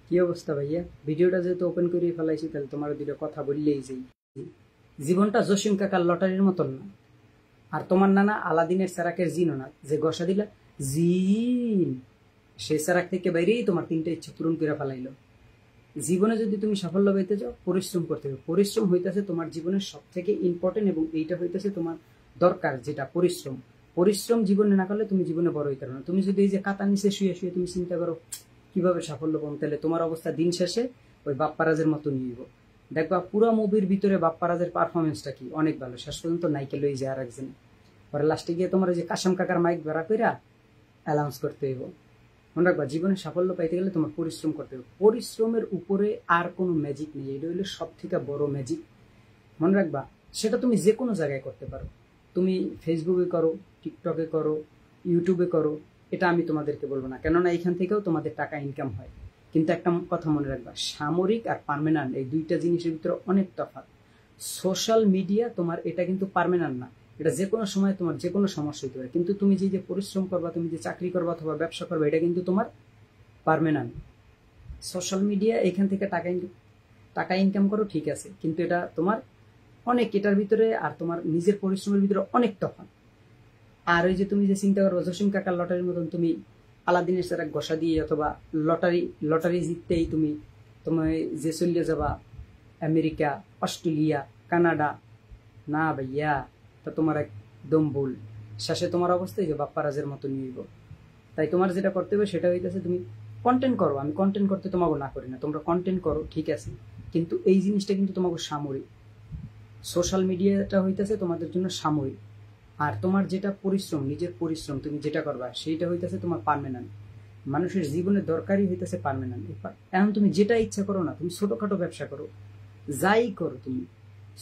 কি অবস্থা ভাইয়া? ভিডিওটা যেহেতু ওপেন করে ফেলাইছি তাহলে তোমার দুটো কথা বললেই যাই। জীবনটা জসিম কাকার লটারির মতন না, আর তোমার নানা আলাদিনের সেরাকের জিনও না যে গসা দিলা জিন সে সেরাক থেকে বাইরেই তোমার তিনটা ইচ্ছা পূরণ করে ফেলাইলো। জীবনে যদি তুমি সাফল্য পাইতে চাও পরিশ্রম করতে হবে। পরিশ্রম হইতেছে তোমার জীবনের সব থেকে ইম্পর্টেন্ট এবং এইটা হইতেছে তোমার দরকার, যেটা পরিশ্রম। পরিশ্রম জীবনে না করলে তুমি জীবনে বড় হইতে পারো না। তুমি যদি এই যে কাতার নিচে শুয়ে শুয়ে তুমি চিন্তা করো কিভাবে সাফল্য পাবো, তাহলে তোমার অবস্থা দিন শেষে ওই বাপ্পারাজের মতো নিয়ে দেখবা পুরো মুভির ভিতরে বাপ্পারাজের পারফরমেন্সটা কি অনেক ভালো, শেষ পর্যন্ত নাইকে লই যায় আর একজন পরে লাস্টে গিয়ে তোমার যে কাশাম কাকার মাইক ভরা কইরা অ্যালাউন্স করতে হইব। মনে রাখবা জীবনে সাফল্য পাইতে গেলে তোমার পরিশ্রম করতে হবে। পরিশ্রমের উপরে আর কোনো ম্যাজিক নেই, এটা হইলো সব থেকে বড় ম্যাজিক। মনে রাখবা সেটা তুমি যে কোনো জায়গায় করতে পারো, তুমি ফেসবুকে করো, টিকটকে করো, ইউটিউবে করো, এটা আমি তোমাদেরকে বলবো না, কেননা এখান থেকেও তোমাদের টাকা ইনকাম হয়। কিন্তু একটা কথা মনে রাখবা, সামরিক আর পার্মানেন্ট এই দুইটা জিনিসের ভিতরে অনেক তফাৎ। সোশ্যাল মিডিয়া তোমার এটা কিন্তু পার্মানেন্ট না, এটা যে কোনো সময় তোমার যে কোনো সমস্যা হতে পারে। কিন্তু তুমি যে পরিশ্রম করবা, তুমি যে চাকরি করবা অথবা ব্যবসা করবা, এটা কিন্তু তোমার পার্মানেন্ট। সোশ্যাল মিডিয়া এখান থেকে টাকা ইনকাম করো ঠিক আছে, কিন্তু এটা তোমার অনেক, এটার ভিতরে আর তোমার নিজের পরিশ্রমের ভিতরে অনেক তফাৎ। আর ওই যে তুমি যে চিন্তা করো জসিম কাকার লটারির মতন তুমি আলাদিনের সারা ঘষা দিয়ে অথবা লটারি জিততেই তুমি যে চলিয়ে যাবা আমেরিকা, অস্ট্রেলিয়া, কানাডা, না ভাইয়া, তা তোমার একদম ভুল। শেষে তোমার অবস্থায় যে বাপ্পারাজের মতো নিয়ে। তাই তোমার যেটা করতে হবে সেটা হইতেছে তুমি কন্টেন্ট করো। আমি কন্টেন্ট করতে তোমাকে না করি না, তোমরা কন্টেন্ট করো ঠিক আছে, কিন্তু এই জিনিসটা কিন্তু তোমাকে সাময়িক। সোশ্যাল মিডিয়াটা হইতেছে তোমাদের জন্য সাময়িক, আর তোমার যেটা পরিশ্রম, নিজের পরিশ্রম তুমি যেটা করবা সেইটা হইতেছে তোমার পার্মানেন্ট। মানুষের জীবনে দরকারই হইতেছে পার্মানেন্ট। এখন তুমি যেটা ইচ্ছা করো না, তুমি ছোটখাটো ব্যবসা করো, যাই করো, তুমি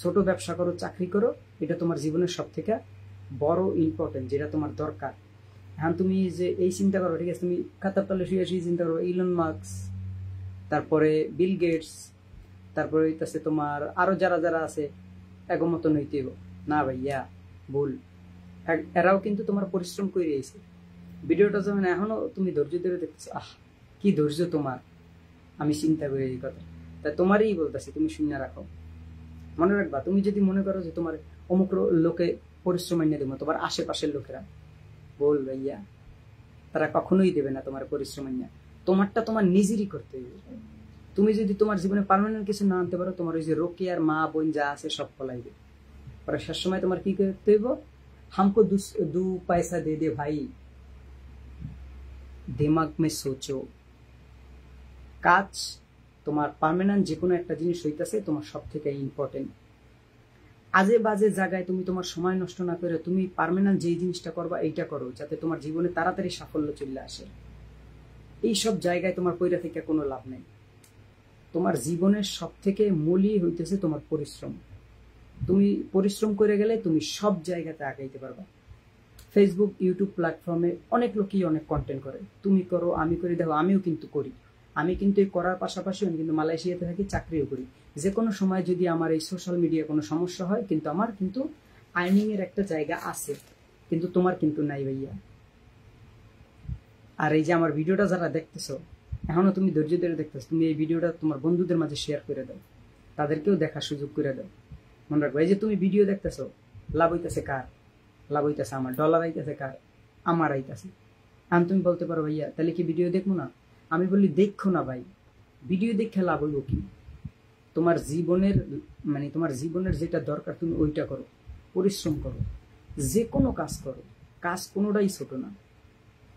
ছোট ব্যবসা করো, চাকরি করো, এটা তোমার জীবনের সব থেকে বড় ইম্পর্টেন্ট, যেটা তোমার দরকার। এখন তুমি যে এই চিন্তা করো ঠিক আছে, তুমি কাতার তলে শুয়ে শুয়ে চিন্তা করো ইলন মাস্ক, তারপরে বিল গেটস, তারপরে হইতেছে তোমার আরো যারা যারা আছে একমত নইতে না ভাইয়া, ভুল। এরাও কিন্তু তোমার পরিশ্রম করে এসে ভিডিওটা যখন এখনো তুমি ধৈর্য ধরে দেখতেছো, কি ধৈর্য তোমার, আমি চিন্তা করি এই কথা। তাই তোমারই বলতেছি, তুমি শূন্য রাখো। মনে রাখবা তুমি যদি মনে করো যে তোমার অমুক লোকে পরিশ্রম এনে দেবো, তোমার আশেপাশের লোকেরা বল ভাইয়া, তারা কখনোই দেবে না তোমার পরিশ্রম এনে। তোমারটা তোমার নিজেরই করতে হবে। তুমি যদি তোমার জীবনে পার্মানেন্ট কিছু না আনতে পারো, তোমার ওই যে রোকে আর মা বোন যা আছে সব ফলাইবে। পরে শেষ সময় তোমার কি করতে হইব, हमको दो पैसा दे दे भाई, दिमाग में सोचो। কাজ তোমার পার্মানেন্ট যে কোনো একটা জিনিস হইতেছে তোমার সব থেকে ইম্পর্টেন্ট। আজে বাজে জায়গায় তুমি তোমার সময় নষ্ট না করে তুমি পার্মানেন্ট যে জিনিসটা করবা এইটা করো, যাতে তোমার জীবনে তাড়াতাড়ি সাফল্য চলে আসে। এইসব জায়গায় তোমার পয়রা থেকে কোনো লাভ নেই। তোমার জীবনের সব থেকে মূলই হইতেছে তোমার পরিশ্রম। তুমি পরিশ্রম করে গেলে তুমি সব জায়গাতে আগাইতে পারবা। ফেসবুক, ইউটিউব প্ল্যাটফর্মে অনেক লোকই অনেক কন্টেন্ট করে, তুমি করো, আমি করি, দেখো আমিও কিন্তু করি। আমি কিন্তু এই করার পাশাপাশি আমি কিন্তু মালয়েশিয়াতে থাকি, চাকরিও করি। যে কোনো সময় যদি আমার এই সোশ্যাল মিডিয়া কোনো সমস্যা হয়, কিন্তু আমার কিন্তু আর্নিং এর একটা জায়গা আছে, কিন্তু তোমার কিন্তু নাই ভাইয়া। আর এই যে আমার ভিডিওটা যারা দেখতেছো, এখনো তুমি ধৈর্য ধরে দেখতেছো, তুমি এই ভিডিওটা তোমার বন্ধুদের মাঝে শেয়ার করে দাও, তাদেরকেও দেখার সুযোগ করে দাও। মনে রাখবো এই যে তুমি ভিডিও দেখতেছো, লাভ হইতেছে কার? লাভ হইতেছে আমার। ডলার আইতেছে কার? আমার আইতেছে। আমি তুমি বলতে পারো ভাইয়া তাহলে কি ভিডিও দেখবো না? আমি বলি দেখো না ভাই, ভিডিও দেখে লাভ হইব কি? তোমার জীবনের তোমার জীবনের যেটা দরকার তুমি ওইটা করো, পরিশ্রম করো, যে কোনো কাজ করো। কাজ কোনোটাই ছোট না,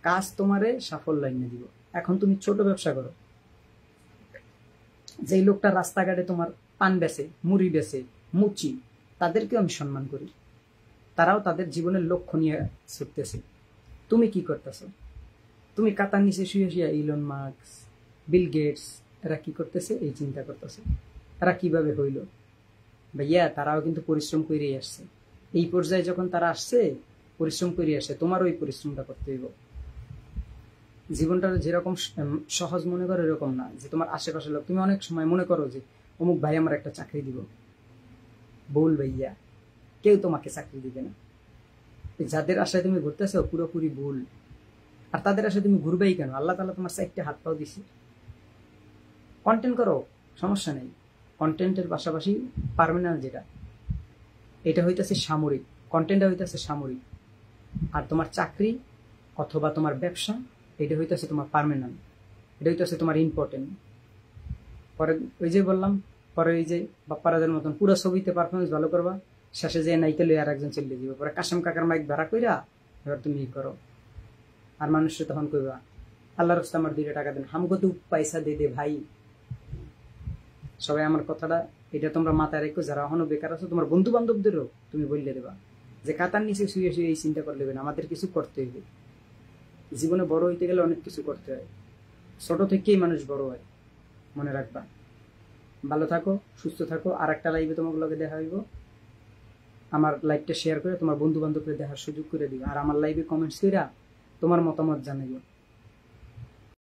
কাজ তোমারে সাফল্য এনে দিব। এখন তুমি ছোট ব্যবসা করো, যেই লোকটা রাস্তাঘাটে তোমার পান বেচে, মুড়ি বেচে, মুচি, তাদেরকেও আমি সম্মান করি। তারাও তাদের জীবনের লক্ষ্য নিয়ে ছুটতেছে। তুমি কি করতেছো? তুমি কাতার নিচে শুয়ে শুয়ে ইলন মাস্ক, বিল গেটস এরা কি করতেছে এই চিন্তা করতেছে, এরা কিভাবে হইল? ভাইয়া তারাও কিন্তু পরিশ্রম করেই আসছে। এই পর্যায়ে যখন তারা আসছে পরিশ্রম করে আসে, তোমার ওই পরিশ্রমটা করতে হইব। জীবনটা যেরকম সহজ মনে করো এরকম না যে তোমার আশেপাশের লোক। তুমি অনেক সময় মনে করো যে অমুক ভাই আমার একটা চাকরি দিব, বল ভাইয়া, কেউ তোমাকে চাকরি দিবে না। যাদের আশায় তুমি ঘুরতেছো পুরোপুরি ভুল। আর তাদের আশায় তুমি ঘুরবেই কেন? আল্লাহ তাআলা তোমার চারটে হাত পাও দিছে, কন্টেন্ট করো, সমস্যা নেই। কন্টেন্টের পাশাপাশি পার্মানেন্ট যেটা, এটা হইতেছে সামরিক, কন্টেন্টটা হইতেছে সামরিক। আর তোমার চাকরি অথবা তোমার ব্যবসা, এটা হইতেছে তোমার পার্মানেন্ট, এটা হইতেছে তোমার ইম্পর্টেন্ট। পরে ওই যে বললাম, পরে ওই যে বাপ্পারাজের মতন পুরো ছবিতে পারফরমেন্স ভালো করবা, শেষে যে নাইকে লই আর একজন চলে যাবে, পরে কাশেম কাকার মাইক ভাড়া কইরা এবার তুমি ই করো। আর মানুষের তখন কইবা আল্লাহর রাস্তা আমার 2 টাকা দেন, হামগো তো পয়সা দে দে ভাই। সবাই আমার কথাটা এটা তোমরা মাথায় রেখো, যারা এখনো বেকার আছো তোমার বন্ধু বান্ধবদেরও তুমি বললে দেবা যে কাতার নিচে শুয়ে শুয়ে এই চিন্তা করলে না, আমাদের কিছু করতে হইবে। জীবনে বড় হইতে গেলে অনেক কিছু করতে হয়, ছোট থেকেই মানুষ বড় হয়, মনে রাখবা। ভালো থাকো, সুস্থ থাকো। আর একটা লাইভে তোমার লগে দেখা হইব। আমার লাইভটা শেয়ার করে তোমার বন্ধু বান্ধবদের দেখার সুযোগ করে দিবে, আর আমার লাইভে কমেন্টস কইরা তোমার মতামত জানাইও।